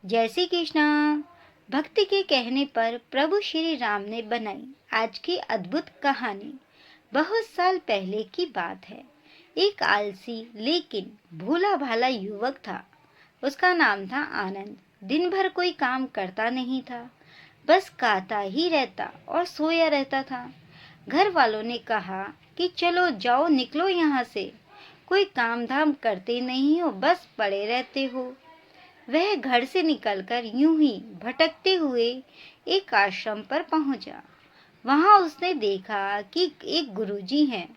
जय श्री कृष्णा। भक्ति के कहने पर प्रभु श्री राम ने बनाई आज की अद्भुत कहानी। बहुत साल पहले की बात है। एक आलसी लेकिन भोला भाला युवक था। उसका नाम था आनंद। दिन भर कोई काम करता नहीं था, बस खाता ही रहता और सोया रहता था। घर वालों ने कहा कि चलो जाओ, निकलो यहाँ से, कोई काम धाम करते नहीं हो, बस पड़े रहते हो। वह घर से निकलकर यूं ही भटकते हुए एक आश्रम पर पहुंचा। वहां उसने देखा कि एक गुरुजी हैं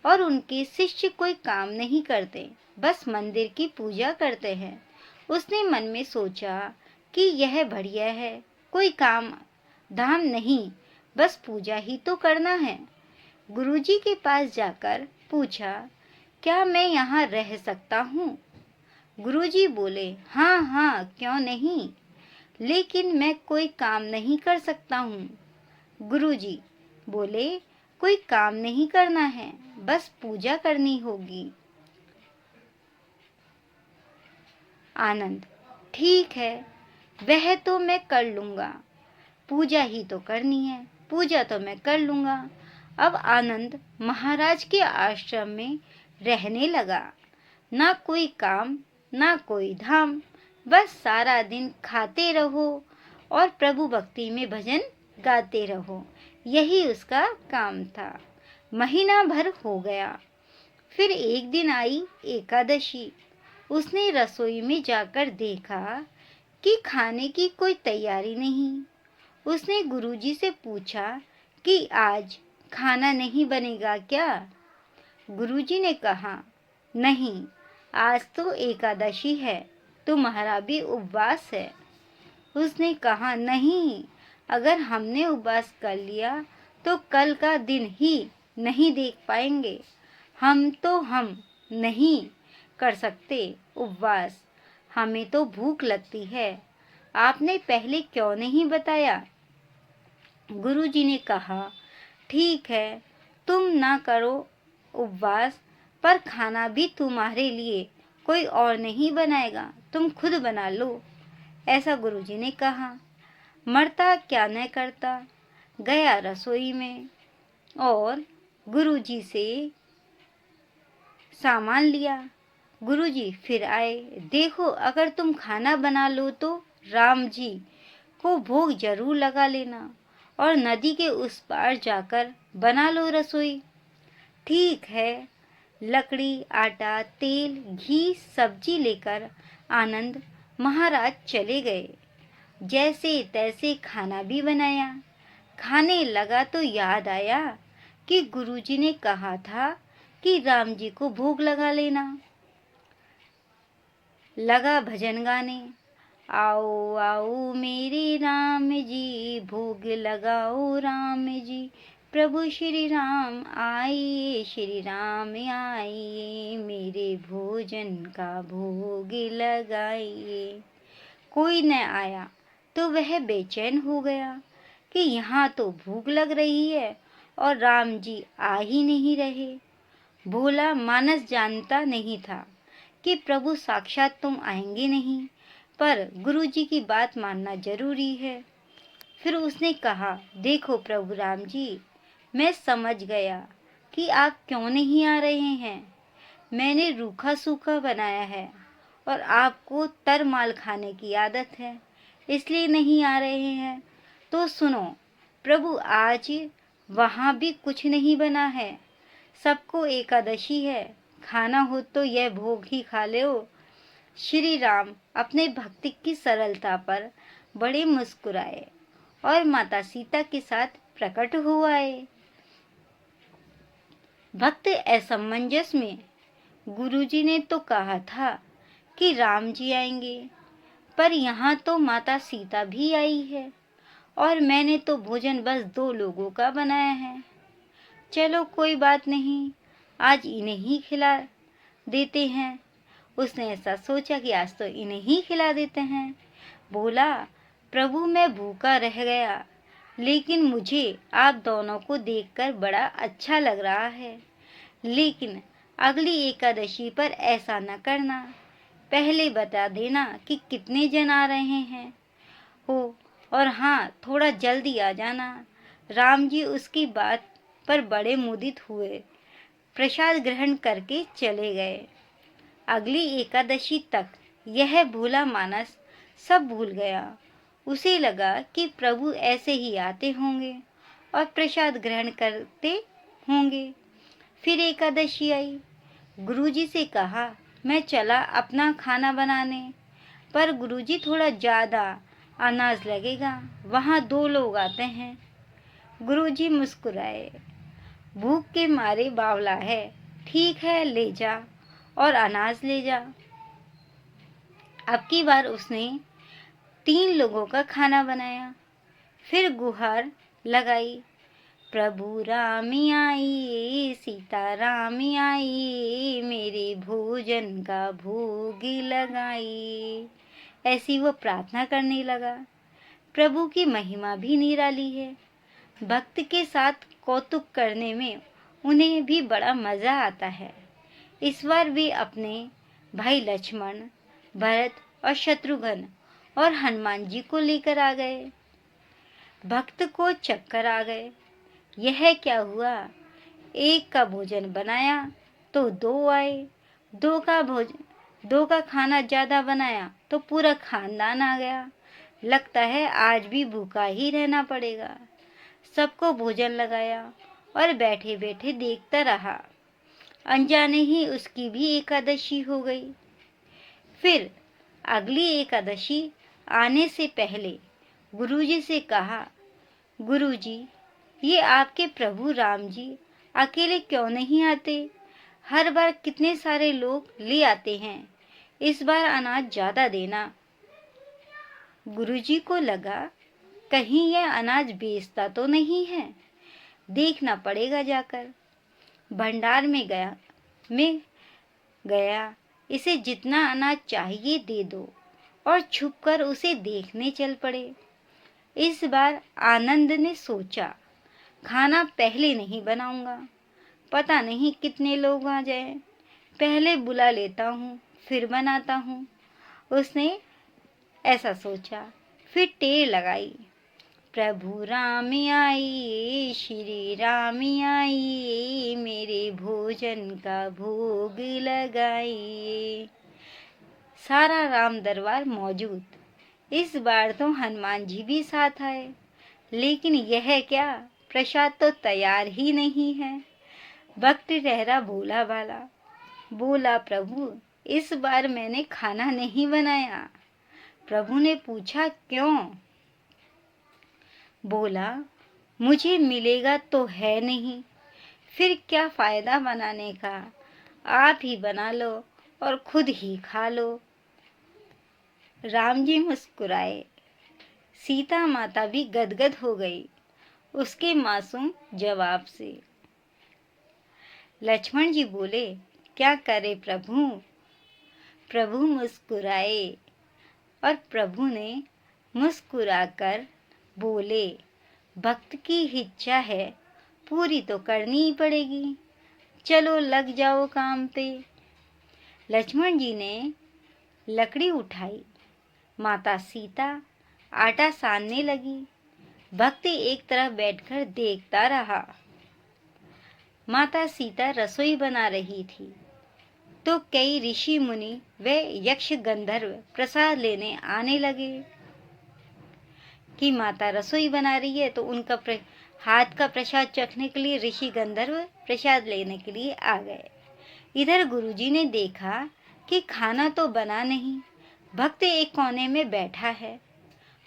और उनके शिष्य कोई काम नहीं करते, बस मंदिर की पूजा करते हैं। उसने मन में सोचा कि यह बढ़िया है, कोई काम धाम नहीं, बस पूजा ही तो करना है। गुरुजी के पास जाकर पूछा, क्या मैं यहाँ रह सकता हूँ? गुरुजी बोले, हाँ हाँ, क्यों नहीं, लेकिन मैं कोई काम नहीं कर सकता हूँ। गुरुजी बोले, कोई काम नहीं करना है, बस पूजा करनी होगी। आनंद, ठीक है, वह तो मैं कर लूँगा, पूजा ही तो करनी है, पूजा तो मैं कर लूँगा। अब आनंद महाराज के आश्रम में रहने लगा। ना कोई काम, ना कोई धाम, बस सारा दिन खाते रहो और प्रभु भक्ति में भजन गाते रहो, यही उसका काम था। महीना भर हो गया। फिर एक दिन आई एकादशी। उसने रसोई में जाकर देखा कि खाने की कोई तैयारी नहीं। उसने गुरुजी से पूछा कि आज खाना नहीं बनेगा क्या? गुरुजी ने कहा, नहीं, आज तो एकादशी है, तुम्हारा भी उपवास है। उसने कहा, नहीं, अगर हमने उपवास कर लिया तो कल का दिन ही नहीं देख पाएंगे। हम नहीं कर सकते उपवास, हमें तो भूख लगती है। आपने पहले क्यों नहीं बताया? गुरुजी ने कहा, ठीक है, तुम ना करो उपवास, पर खाना भी तुम्हारे लिए कोई और नहीं बनाएगा, तुम खुद बना लो। ऐसा गुरुजी ने कहा। मरता क्या न करता, गया रसोई में और गुरुजी से सामान लिया। गुरुजी फिर आए, देखो, अगर तुम खाना बना लो तो राम जी को भोग जरूर लगा लेना और नदी के उस पार जाकर बना लो रसोई। ठीक है। लकड़ी, आटा, तेल, घी, सब्जी लेकर आनंद महाराज चले गए। जैसे तैसे खाना भी बनाया। खाने लगा तो याद आया कि गुरुजी ने कहा था कि राम जी को भोग लगा लेना। लगा भजन गाने, आओ आओ मेरे राम जी, भोग लगाओ राम जी, प्रभु श्री राम आइए, श्री राम आइए, मेरे भोजन का भोग लगाइए। कोई न आया तो वह बेचैन हो गया कि यहाँ तो भूख लग रही है और राम जी आ ही नहीं रहे। भोला मानस जानता नहीं था कि प्रभु साक्षात तुम आएंगे नहीं, पर गुरुजी की बात मानना जरूरी है। फिर उसने कहा, देखो प्रभु राम जी, मैं समझ गया कि आप क्यों नहीं आ रहे हैं। मैंने रूखा सूखा बनाया है और आपको तर माल खाने की आदत है, इसलिए नहीं आ रहे हैं। तो सुनो प्रभु, आज वहाँ भी कुछ नहीं बना है, सबको एकादशी है, खाना हो तो यह भोग ही खा लो। श्री राम अपने भक्ति की सरलता पर बड़े मुस्कुराए और माता सीता के साथ प्रकट हो आए। भक्त असमंजस में गुरुजी ने तो कहा था कि राम जी आएंगे, पर यहाँ तो माता सीता भी आई है और मैंने तो भोजन बस 2 लोगों का बनाया है। चलो कोई बात नहीं, आज इन्हें ही खिला देते हैं। उसने ऐसा सोचा कि आज तो इन्हें ही खिला देते हैं। बोला, प्रभु मैं भूखा रह गया, लेकिन मुझे आप दोनों को देखकर बड़ा अच्छा लग रहा है, लेकिन अगली एकादशी पर ऐसा न करना। पहले बता देना कि कितने जन आ रहे हैं हो, और हाँ, थोड़ा जल्दी आ जाना। राम जी उसकी बात पर बड़े मुदित हुए, प्रसाद ग्रहण करके चले गए। अगली एकादशी तक यह भोला मानस सब भूल गया। उसे लगा कि प्रभु ऐसे ही आते होंगे और प्रसाद ग्रहण करते होंगे। फिर एकादशी आई। गुरुजी से कहा, मैं चला अपना खाना बनाने, पर गुरुजी थोड़ा ज़्यादा अनाज लगेगा, वहाँ 2 लोग आते हैं। गुरुजी मुस्कुराए, भूख के मारे बावला है, ठीक है ले जा और अनाज ले जा। अब की बार उसने 3 लोगों का खाना बनाया। फिर गुहार लगाई, प्रभु रामी आई, सीता रामी आई, मेरे भोजन का भोग लगाई। ऐसी वो प्रार्थना करने लगा। प्रभु की महिमा भी निराली है। भक्त के साथ कौतुक करने में उन्हें भी बड़ा मजा आता है। इस बार वे अपने भाई लक्ष्मण, भरत और शत्रुघ्न और हनुमान जी को लेकर आ गए। भक्त को चक्कर आ गए। यह क्या हुआ? एक का भोजन बनाया तो 2 आए, 2 का खाना ज्यादा बनाया तो पूरा खानदान आ गया। लगता है आज भी भूखा ही रहना पड़ेगा। सबको भोजन लगाया और बैठे बैठे देखता रहा। अनजाने ही उसकी भी एकादशी हो गई। फिर अगली एकादशी आने से पहले गुरुजी से कहा, गुरुजी, ये आपके प्रभु राम जी अकेले क्यों नहीं आते? हर बार कितने सारे लोग ले आते हैं, इस बार अनाज ज्यादा देना। गुरुजी को लगा कहीं यह अनाज बेचता तो नहीं है, देखना पड़ेगा जाकर। भंडार में गया, इसे जितना अनाज चाहिए दे दो और छुपकर उसे देखने चल पड़े। इस बार आनंद ने सोचा, खाना पहले नहीं बनाऊंगा, पता नहीं कितने लोग आ जाए, पहले बुला लेता हूँ फिर बनाता हूँ। उसने ऐसा सोचा। फिर टेर लगाई, प्रभु राम आई, श्री राम आई, मेरे भोजन का भोग लगाई। सारा राम दरबार मौजूद। इस बार तो हनुमान जी भी साथ आए, लेकिन यह क्या, प्रसाद तो तैयार ही नहीं है। भक्त ठहरा भोला भाला, बोला, प्रभु इस बार मैंने खाना नहीं बनाया। प्रभु ने पूछा, क्यों? बोला, मुझे मिलेगा तो है नहीं, फिर क्या फायदा बनाने का, आप ही बना लो और खुद ही खा लो। राम जी मुस्कुराए। सीता माता भी गदगद हो गई उसके मासूम जवाब से। लक्ष्मण जी बोले, क्या करे प्रभु? प्रभु मुस्कुराए और प्रभु ने मुस्कुराकर बोले, भक्त की इच्छा है पूरी तो करनी ही पड़ेगी, चलो लग जाओ काम पे। लक्ष्मण जी ने लकड़ी उठाई, माता सीता आटा सानने लगी। भक्त एक तरफ बैठकर देखता रहा। माता सीता रसोई बना रही थी तो कई ऋषि मुनि व यक्ष गंधर्व प्रसाद लेने आने लगे। कि माता रसोई बना रही है तो उनका हाथ का प्रसाद चखने के लिए ऋषि गंधर्व प्रसाद लेने के लिए आ गए। इधर गुरुजी ने देखा कि खाना तो बना नहीं, भक्त एक कोने में बैठा है।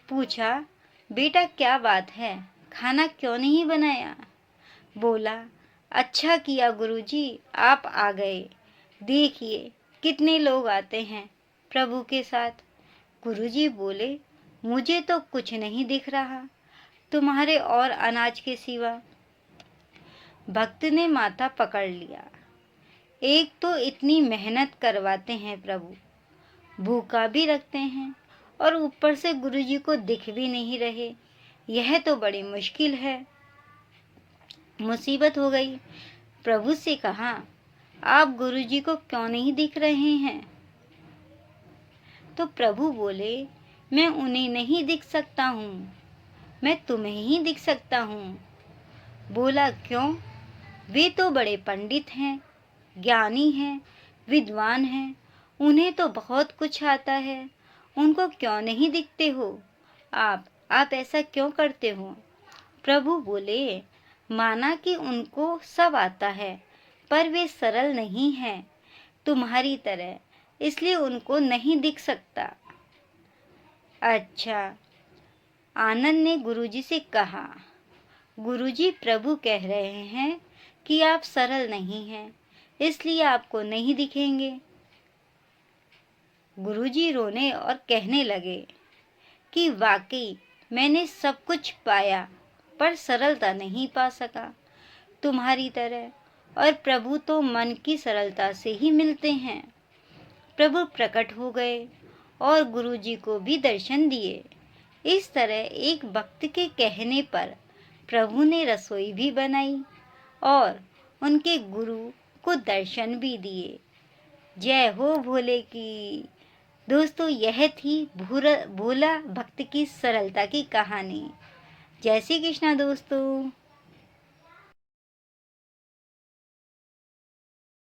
पूछा, बेटा क्या बात है, खाना क्यों नहीं बनाया? बोला, अच्छा किया गुरुजी आप आ गए, देखिए कितने लोग आते हैं प्रभु के साथ। गुरुजी बोले, मुझे तो कुछ नहीं दिख रहा तुम्हारे और अनाज के सिवा। भक्त ने माथा पकड़ लिया। एक तो इतनी मेहनत करवाते हैं प्रभु, भूखा भी रखते हैं और ऊपर से गुरुजी को दिख भी नहीं रहे, यह तो बड़ी मुश्किल है। मुसीबत हो गई। प्रभु से कहा, आप गुरुजी को क्यों नहीं दिख रहे हैं? तो प्रभु बोले, मैं उन्हें नहीं दिख सकता हूँ, मैं तुम्हें ही दिख सकता हूँ। बोला, क्यों? वे तो बड़े पंडित हैं, ज्ञानी हैं, विद्वान हैं, उन्हें तो बहुत कुछ आता है, उनको क्यों नहीं दिखते हो? आप ऐसा क्यों करते हो? प्रभु बोले, माना कि उनको सब आता है, पर वे सरल नहीं हैं तुम्हारी तरह, इसलिए उनको नहीं दिख सकता। अच्छा, आनंद ने गुरुजी से कहा, गुरुजी, प्रभु कह रहे हैं कि आप सरल नहीं हैं, इसलिए आपको नहीं दिखेंगे। गुरुजी रोने और कहने लगे कि वाकई मैंने सब कुछ पाया, पर सरलता नहीं पा सका तुम्हारी तरह, और प्रभु तो मन की सरलता से ही मिलते हैं। प्रभु प्रकट हो गए और गुरुजी को भी दर्शन दिए। इस तरह एक भक्त के कहने पर प्रभु ने रसोई भी बनाई और उनके गुरु को दर्शन भी दिए। जय हो भोले की। दोस्तों, यह थी भोला भक्त की सरलता की कहानी। जय श्री कृष्णा दोस्तों।